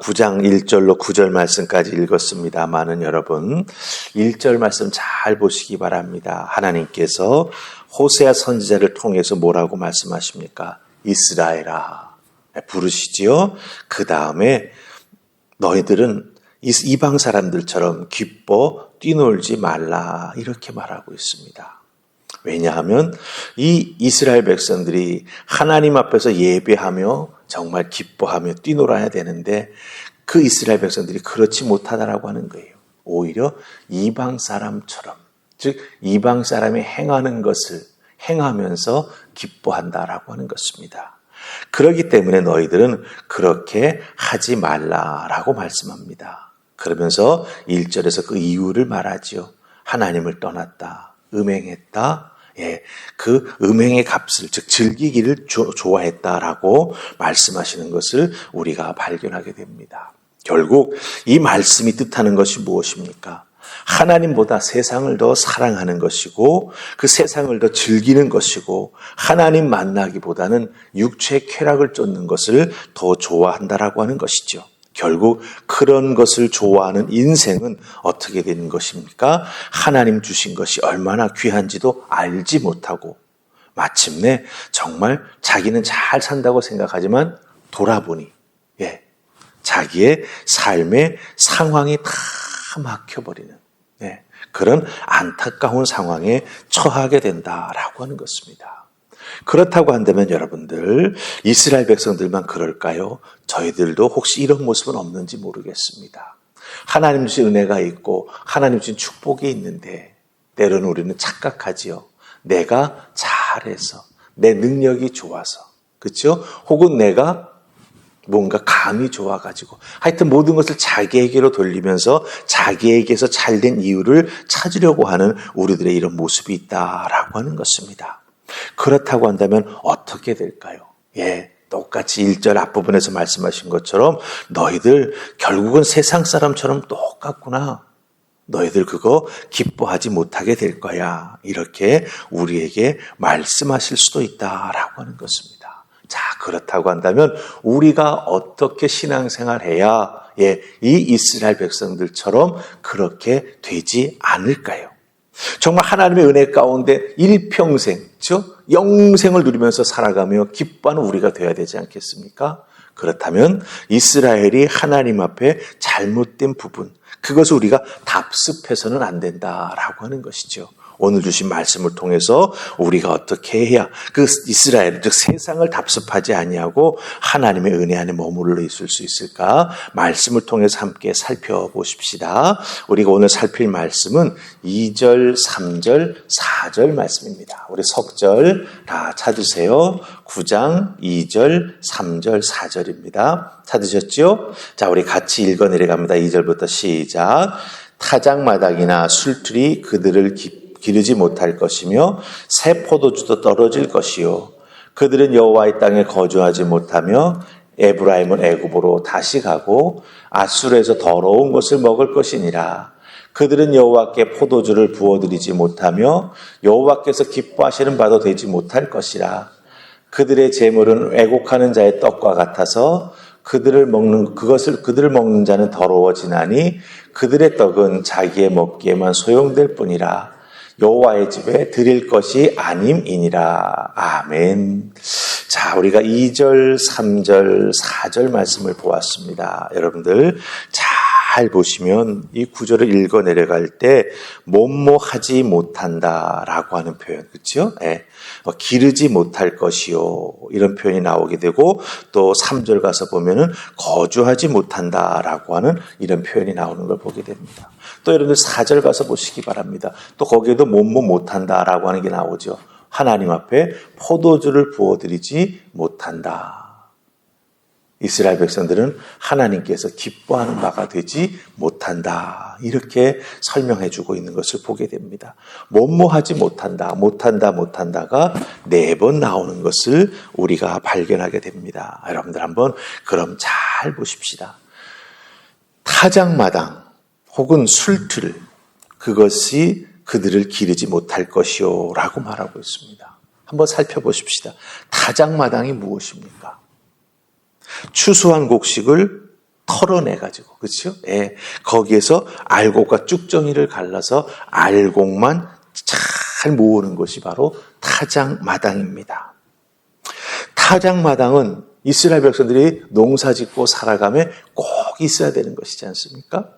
9장 1절로 9절 말씀까지 읽었습니다마는 여러분 1절 말씀 잘 보시기 바랍니다. 하나님께서 호세아 선지자를 통해서 뭐라고 말씀하십니까? 이스라엘아 부르시지요. 그 다음에 너희들은 이방 사람들처럼 기뻐 뛰놀지 말라 이렇게 말하고 있습니다. 왜냐하면 이 이스라엘 백성들이 하나님 앞에서 예배하며 정말 기뻐하며 뛰놀아야 되는데 그 이스라엘 백성들이 그렇지 못하다라고 하는 거예요. 오히려 이방 사람처럼, 즉 이방 사람이 행하는 것을 행하면서 기뻐한다라고 하는 것입니다. 그렇기 때문에 너희들은 그렇게 하지 말라라고 말씀합니다. 그러면서 1절에서 그 이유를 말하지요. 하나님을 떠났다, 음행했다, 그 음행의 값을 즉 즐기기를 좋아했다라고 말씀하시는 것을 우리가 발견하게 됩니다. 결국 이 말씀이 뜻하는 것이 무엇입니까? 하나님보다 세상을 더 사랑하는 것이고 그 세상을 더 즐기는 것이고 하나님 만나기보다는 육체의 쾌락을 쫓는 것을 더 좋아한다라고 하는 것이죠. 결국 그런 것을 좋아하는 인생은 어떻게 되는 것입니까? 하나님 주신 것이 얼마나 귀한지도 알지 못하고 마침내 정말 자기는 잘 산다고 생각하지만 돌아보니 자기의 삶의 상황이 다 막혀버리는 그런 안타까운 상황에 처하게 된다라고 하는 것입니다. 그렇다고 한다면 여러분들 이스라엘 백성들만 그럴까요? 저희들도 혹시 이런 모습은 없는지 모르겠습니다. 하나님 주신 은혜가 있고 하나님 주신 축복이 있는데 때로는 우리는 착각하지요. 내가 잘해서 내 능력이 좋아서 그렇죠? 혹은 내가 뭔가 감이 좋아가지고 하여튼 모든 것을 자기에게로 돌리면서 자기에게서 잘된 이유를 찾으려고 하는 우리들의 이런 모습이 있다라고 하는 것입니다. 그렇다고 한다면 어떻게 될까요? 똑같이 1절 앞부분에서 말씀하신 것처럼 너희들 결국은 세상 사람처럼 똑같구나. 너희들 그거 기뻐하지 못하게 될 거야. 이렇게 우리에게 말씀하실 수도 있다라고 하는 것입니다. 자, 그렇다고 한다면 우리가 어떻게 신앙생활해야 이 이스라엘 백성들처럼 그렇게 되지 않을까요? 정말 하나님의 은혜 가운데 일평생, 영생을 누리면서 살아가며 기뻐하는 우리가 되어야 되지 않겠습니까? 그렇다면 이스라엘이 하나님 앞에 잘못된 부분, 그것을 우리가 답습해서는 안 된다라고 하는 것이죠. 오늘 주신 말씀을 통해서 우리가 어떻게 해야 그 이스라엘, 즉 세상을 답습하지 아니하고 하나님의 은혜 안에 머물러 있을 수 있을까? 말씀을 통해서 함께 살펴보십시다. 우리가 오늘 살필 말씀은 2절, 3절, 4절 말씀입니다. 우리 석절 다 찾으세요. 9장 2절, 3절, 4절입니다. 찾으셨죠? 자, 우리 같이 읽어 내려갑니다. 2절부터 시작. 타작마당이나 술틀이 그들을 기르지 못할 것이며 새 포도주도 떨어질 것이요 그들은 여호와의 땅에 거주하지 못하며 에브라임은 애굽으로 다시 가고 아수르에서 더러운 것을 먹을 것이니라. 그들은 여호와께 포도주를 부어드리지 못하며 여호와께서 기뻐하시는 바도 되지 못할 것이라. 그들의 재물은 왜곡하는 자의 떡과 같아서 그들을 먹는 자는 더러워지나니 그들의 떡은 자기의 먹기에만 소용될 뿐이라. 여호와의 집에 드릴 것이 아님이니라. 아멘. 자, 우리가 2절, 3절, 4절 말씀을 보았습니다. 여러분들 잘 보시면 이 구절을 읽어 내려갈 때 뭐뭐하지 못한다라고 하는 표현, 그렇죠? 기르지 못할 것이요 이런 표현이 나오게 되고 또 3절 가서 보면은 거주하지 못한다라고 하는 이런 표현이 나오는 걸 보게 됩니다. 또 여러분들 4절 가서 보시기 바랍니다. 또 거기에도 뭐뭐 못한다라고 하는 게 나오죠. 하나님 앞에 포도주를 부어드리지 못한다. 이스라엘 백성들은 하나님께서 기뻐하는 바가 되지 못한다. 이렇게 설명해 주고 있는 것을 보게 됩니다. 뭐뭐하지 못한다, 못한다가 4번 나오는 것을 우리가 발견하게 됩니다. 여러분들 한번 그럼 잘 보십시다. 타작마당 혹은 술틀, 그것이 그들을 기르지 못할 것이요 라고 말하고 있습니다. 한번 살펴보십시다. 타작마당이 무엇입니까? 추수한 곡식을 털어내가지고, 그렇죠? 예, 거기에서 알곡과 쭉정이를 갈라서 알곡만 잘 모으는 것이 바로 타작마당입니다. 타작마당은 이스라엘 백성들이 농사짓고 살아가며 꼭 있어야 되는 것이지 않습니까?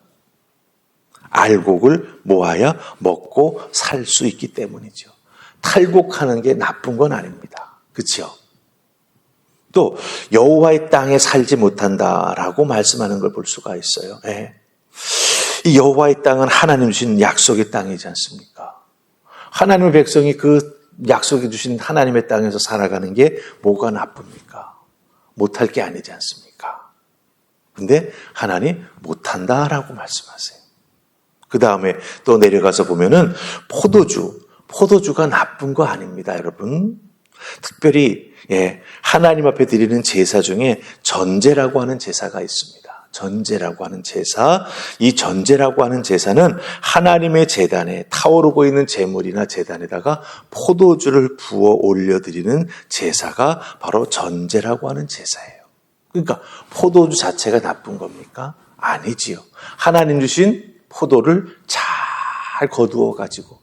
알곡을 모아야 먹고 살 수 있기 때문이죠. 탈곡하는 게 나쁜 건 아닙니다. 그렇죠? 또 여호와의 땅에 살지 못한다라고 말씀하는 걸 볼 수가 있어요. 네. 이 여호와의 땅은 하나님 주신 약속의 땅이지 않습니까? 하나님의 백성이 그 약속해 주신 하나님의 땅에서 살아가는 게 뭐가 나쁩니까? 못할 게 아니지 않습니까? 근데 하나님 못한다라고 말씀하세요. 그 다음에 또 내려가서 보면은 포도주가 나쁜 거 아닙니다, 여러분. 특별히 하나님 앞에 드리는 제사 중에 전제라고 하는 제사가 있습니다. 전제라고 하는 제사, 이 전제라고 하는 제사는 하나님의 제단에 타오르고 있는 제물이나 제단에다가 포도주를 부어 올려드리는 제사가 바로 전제라고 하는 제사예요. 그러니까 포도주 자체가 나쁜 겁니까? 아니지요. 하나님 주신 포도를 잘 거두어 가지고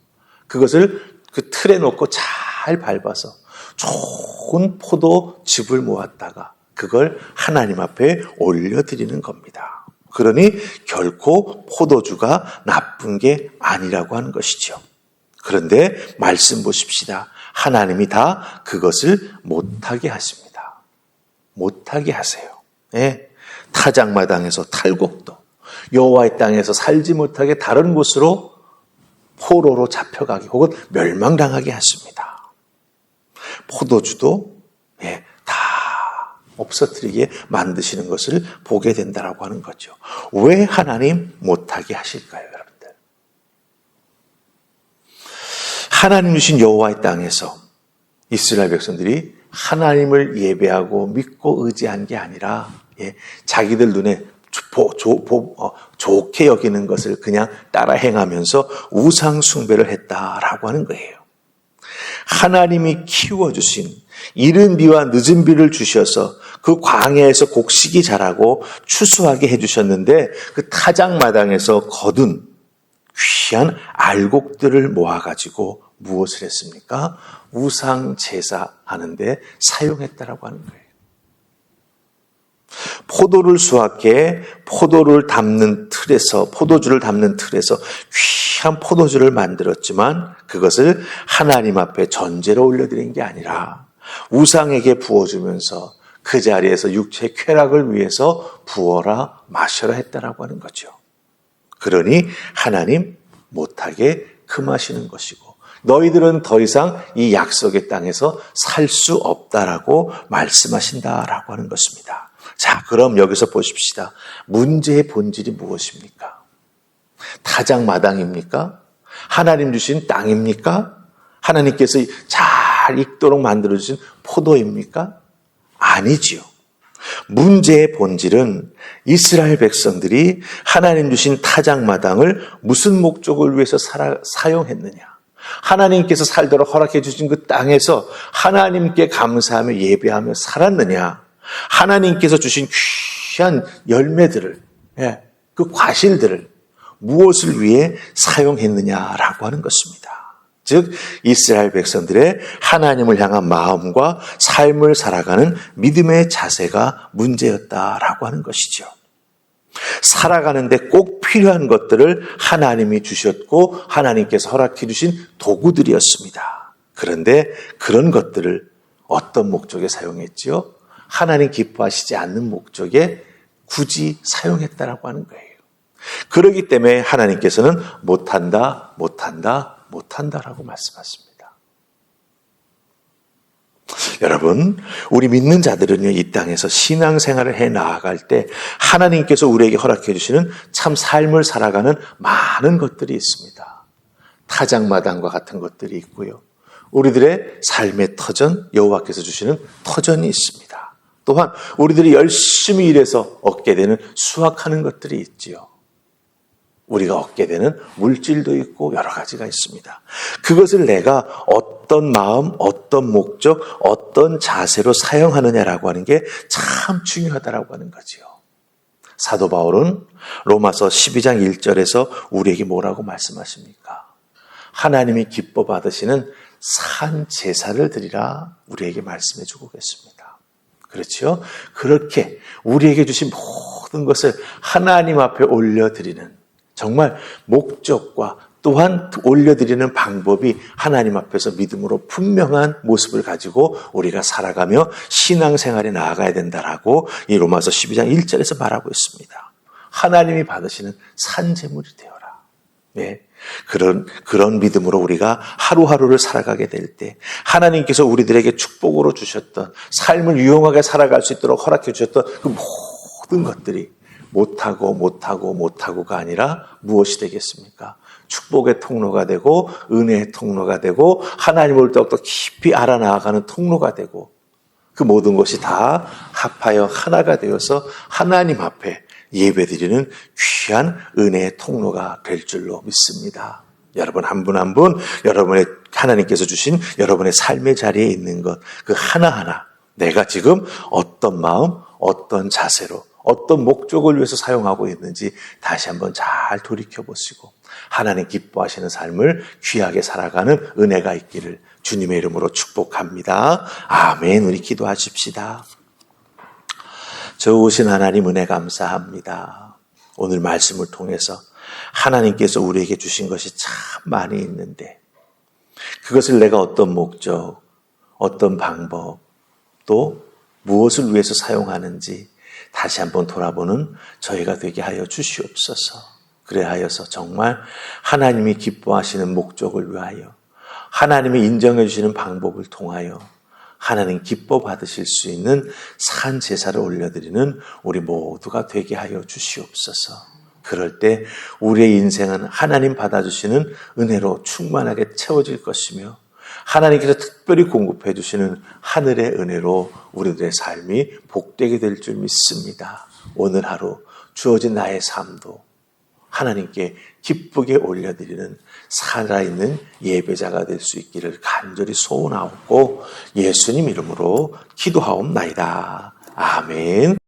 그것을 그 틀에 놓고 잘 밟아서 좋은 포도즙을 모았다가 그걸 하나님 앞에 올려드리는 겁니다. 그러니 결코 포도주가 나쁜 게 아니라고 하는 것이죠. 그런데 말씀 보십시다. 하나님이 다 그것을 못하게 하십니다. 못하게 하세요. 네. 타작마당에서 탈곡도 여호와의 땅에서 살지 못하게 다른 곳으로 포로로 잡혀가게 혹은 멸망당하게 하십니다. 포도주도 다 없어뜨리게 만드시는 것을 보게 된다라고 하는 거죠. 왜 하나님 못하게 하실까요, 여러분들? 하나님 주신 여호와의 땅에서 이스라엘 백성들이 하나님을 예배하고 믿고 의지한 게 아니라 자기들 눈에 좋게 여기는 것을 그냥 따라 행하면서 우상 숭배를 했다라고 하는 거예요. 하나님이 키워주신 이른 비와 늦은 비를 주셔서 그 광야에서 곡식이 자라고 추수하게 해주셨는데 그 타작마당에서 거둔 귀한 알곡들을 모아가지고 무엇을 했습니까? 우상 제사하는데 사용했다라고 하는 거예요. 포도를 수확해 포도주를 담는 틀에서 귀한 포도주를 만들었지만 그것을 하나님 앞에 전제로 올려드린 게 아니라 우상에게 부어주면서 그 자리에서 육체의 쾌락을 위해서 부어라 마셔라 했다라고 하는 거죠. 그러니 하나님 못하게 금하시는 것이고 너희들은 더 이상 이 약속의 땅에서 살 수 없다라고 말씀하신다라고 하는 것입니다. 자, 그럼 여기서 보십시다. 문제의 본질이 무엇입니까? 타작마당입니까? 하나님 주신 땅입니까? 하나님께서 잘 익도록 만들어주신 포도입니까? 아니지요. 문제의 본질은 이스라엘 백성들이 하나님 주신 타작마당을 무슨 목적을 위해서 사용했느냐. 하나님께서 살도록 허락해 주신 그 땅에서 하나님께 감사하며 예배하며 살았느냐. 하나님께서 주신 귀한 열매들을, 그 과실들을 무엇을 위해 사용했느냐라고 하는 것입니다. 즉 이스라엘 백성들의 하나님을 향한 마음과 삶을 살아가는 믿음의 자세가 문제였다라고 하는 것이죠. 살아가는데 꼭 필요한 것들을 하나님이 주셨고 하나님께서 허락해 주신 도구들이었습니다. 그런데 그런 것들을 어떤 목적에 사용했지요? 하나님 기뻐하시지 않는 목적에 굳이 사용했다라고 하는 거예요. 그렇기 때문에 하나님께서는 못한다라고 말씀하십니다. 여러분, 우리 믿는 자들은요, 이 땅에서 신앙생활을 해 나아갈 때 하나님께서 우리에게 허락해 주시는 참 삶을 살아가는 많은 것들이 있습니다. 타작마당과 같은 것들이 있고요. 우리들의 삶의 터전, 여호와께서 주시는 터전이 있습니다. 또한 우리들이 열심히 일해서 얻게 되는 수확하는 것들이 있지요. 우리가 얻게 되는 물질도 있고 여러 가지가 있습니다. 그것을 내가 어떤 마음, 어떤 목적, 어떤 자세로 사용하느냐라고 하는 게 참 중요하다라고 하는 거지요. 사도 바울은 로마서 12장 1절에서 우리에게 뭐라고 말씀하십니까? 하나님이 기뻐 받으시는 산 제사를 드리라 우리에게 말씀해 주고 계십니다. 그렇죠? 그렇게 우리에게 주신 모든 것을 하나님 앞에 올려드리는 정말 목적과 또한 올려드리는 방법이 하나님 앞에서 믿음으로 분명한 모습을 가지고 우리가 살아가며 신앙생활에 나아가야 된다라고 이 로마서 12장 1절에서 말하고 있습니다. 하나님이 받으시는 산제물이 되어라. 네. 그런 믿음으로 우리가 하루하루를 살아가게 될 때 하나님께서 우리들에게 축복으로 주셨던 삶을 유용하게 살아갈 수 있도록 허락해 주셨던 그 모든 것들이 못하고가 아니라 무엇이 되겠습니까? 축복의 통로가 되고 은혜의 통로가 되고 하나님을 더욱더 깊이 알아나가는 통로가 되고 그 모든 것이 다 합하여 하나가 되어서 하나님 앞에 예배드리는 귀한 은혜의 통로가 될 줄로 믿습니다. 여러분 한 분 한 분 여러분의 하나님께서 주신 여러분의 삶의 자리에 있는 것 그 하나하나 내가 지금 어떤 마음, 어떤 자세로 어떤 목적을 위해서 사용하고 있는지 다시 한번 잘 돌이켜보시고 하나님 기뻐하시는 삶을 귀하게 살아가는 은혜가 있기를 주님의 이름으로 축복합니다. 아멘. 우리 기도하십시다. 좋으신 하나님 은혜 감사합니다. 오늘 말씀을 통해서 하나님께서 우리에게 주신 것이 참 많이 있는데 그것을 내가 어떤 목적, 어떤 방법, 또 무엇을 위해서 사용하는지 다시 한번 돌아보는 저희가 되게 하여 주시옵소서. 그래 하여서 정말 하나님이 기뻐하시는 목적을 위하여 하나님이 인정해 주시는 방법을 통하여 하나님 기뻐 받으실 수 있는 산 제사를 올려드리는 우리 모두가 되게 하여 주시옵소서. 그럴 때 우리의 인생은 하나님 받아주시는 은혜로 충만하게 채워질 것이며 하나님께서 특별히 공급해 주시는 하늘의 은혜로 우리들의 삶이 복되게 될 줄 믿습니다. 오늘 하루 주어진 나의 삶도 하나님께 기쁘게 올려드리는 살아있는 예배자가 될 수 있기를 간절히 소원하옵고 예수님 이름으로 기도하옵나이다. 아멘.